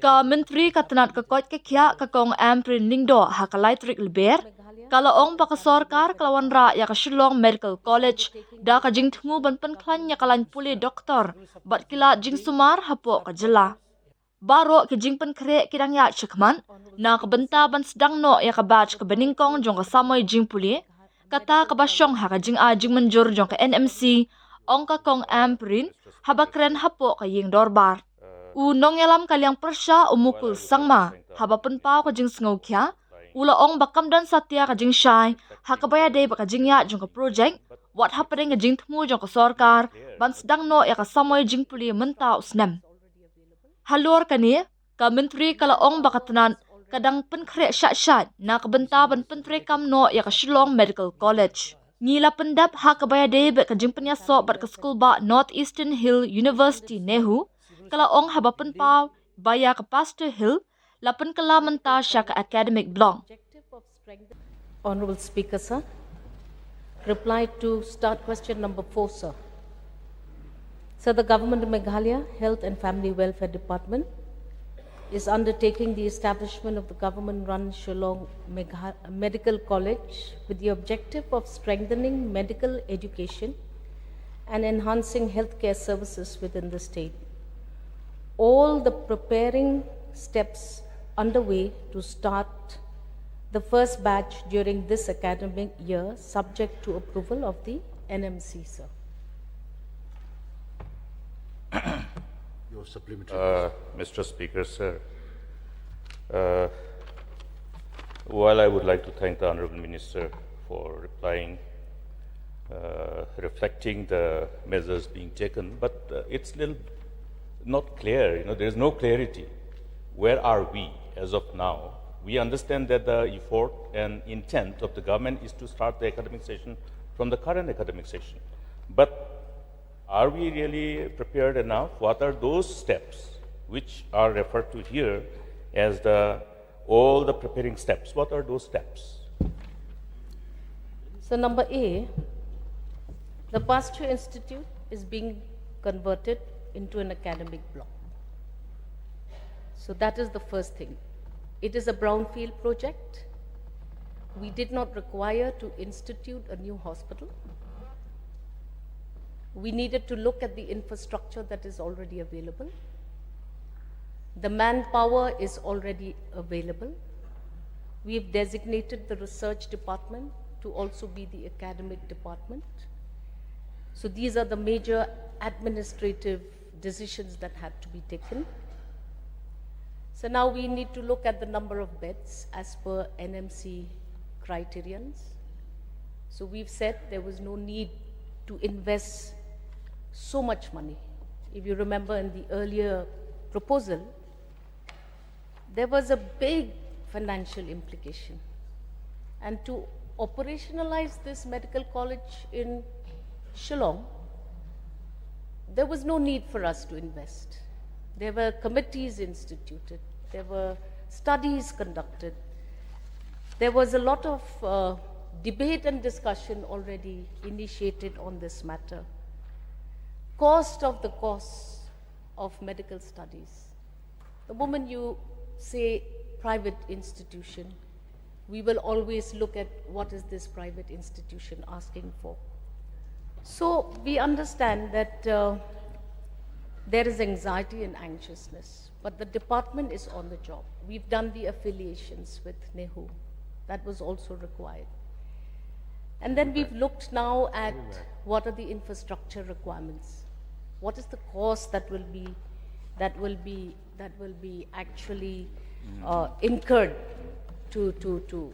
Ka menteri katanat kakot kekia kakong Ampareen lingdo hakalai trik leber. Kalaong baka Sorkar kalawan ra ya ka Shillong Medical College da ka jing tngu ban pynkhlain ya kalan pule doktor bat kila jing sumar hapo ka jela. Baro ke jing kre kidang ya chikman na ka benta ban sedang no ya ka batch ka beningkong jong ka samoy jing pule kata ka basyong ha ka jing a jing menjur jong ka NMC ong ka kong Ampareen habakren hapo ka ying dorbar. Unong yalam kaliang persya umukul sangma haba penpau ka jing sngau kya ula ong bakam dan satya ka jing shai hakabaya de baka jing ya jong ka project what happening ka jing thmu jong ka Sorkar ban sedang no ya ka samoy jing puli mentau snem halor kani ka menteri kala ong baka tanan kadang penkre shat na ka benta ban pentre kam no ya ka Shillong Medical College ngila pendap hakabaya de baka jing penyaso bat ka school ba North Eastern Hill University Nehu kala ong haba penpau baya ka Pastor Hill lapan kala menta sya ka academic block. Honorable Speaker, sir. Reply to start question number 4, sir. Sir, the Government of Meghalaya Health and Family Welfare Department is undertaking the establishment of the government-run Shillong Medical College with the objective of strengthening medical education and enhancing healthcare services within the state. All the preparing steps underway to start the first batch during this academic year, subject to approval of the NMC, sir. Your supplementary. Mr. Speaker, sir, while I would like to thank the Honourable Minister for replying, reflecting the measures being taken, but it's little not clear. There is no clarity. Where are we as of now? We understand that the effort and intent of the government is to start the academic session from the current academic session. But are we really prepared enough? What are those steps which are referred to here as all the preparing steps? What are those steps? So number A, the Pasteur Institute is being converted into an academic block. So that is the first thing. It is a brownfield project. We did not require to institute a new hospital. We needed to look at the infrastructure that is already available. The manpower is already available. We've designated the research department to also be the academic department. So these are the major administrative decisions that had to be taken. So now we need to look at the number of beds as per NMC criterions. So we've said there was no need to invest so much money. If you remember in the earlier proposal, there was a big financial implication. And to operationalize this medical college in Shillong, there was no need for us to invest. There were committees instituted, there were studies conducted, there was a lot of debate and discussion already initiated on this matter. Cost of medical studies. The moment you say private institution, we will always look at what is this private institution asking for. So we understand that there is anxiety and anxiousness, but the department is on the job. We've done the affiliations with NEHU. That was also required. And then we've looked now at what are the infrastructure requirements. What is the cost that will be actually incurred to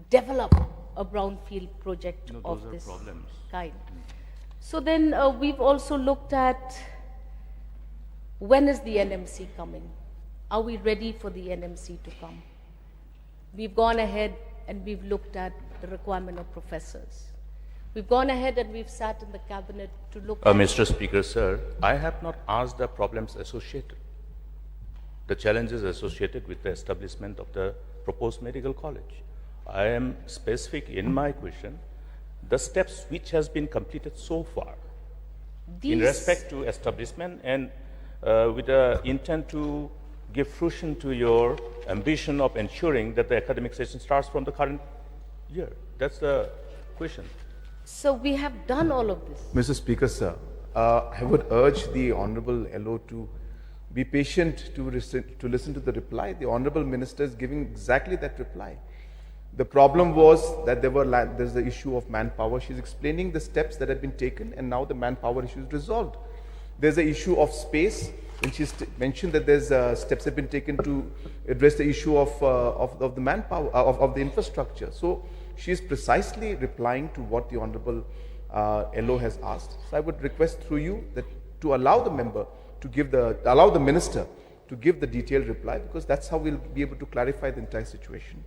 develop a brownfield project of this kind. So then we've also looked at when is the NMC coming? Are we ready for the NMC to come? We've gone ahead and we've looked at the requirement of professors. We've gone ahead and we've sat in the cabinet to look at... Mr. Speaker, sir, I have not asked the problems associated, the challenges associated with the establishment of the proposed medical college. I am specific in my question, the steps which has been completed so far in respect to establishment and with the intent to give fruition to your ambition of ensuring that the academic session starts from the current year? That's the question. So we have done all of this. Mr. Speaker, sir, I would urge the Honorable LO to be patient to listen to the reply. The Honorable Minister is giving exactly that reply. The problem was that there's the issue of manpower. She's explaining the steps that have been taken, and now the manpower issue is resolved. There's the issue of space, and she's mentioned that there's steps have been taken to address the issue of the manpower, of the infrastructure. So she's precisely replying to what the Honorable LO has asked. So I would request through you that to allow the member to allow the minister to give the detailed reply, because that's how we'll be able to clarify the entire situation.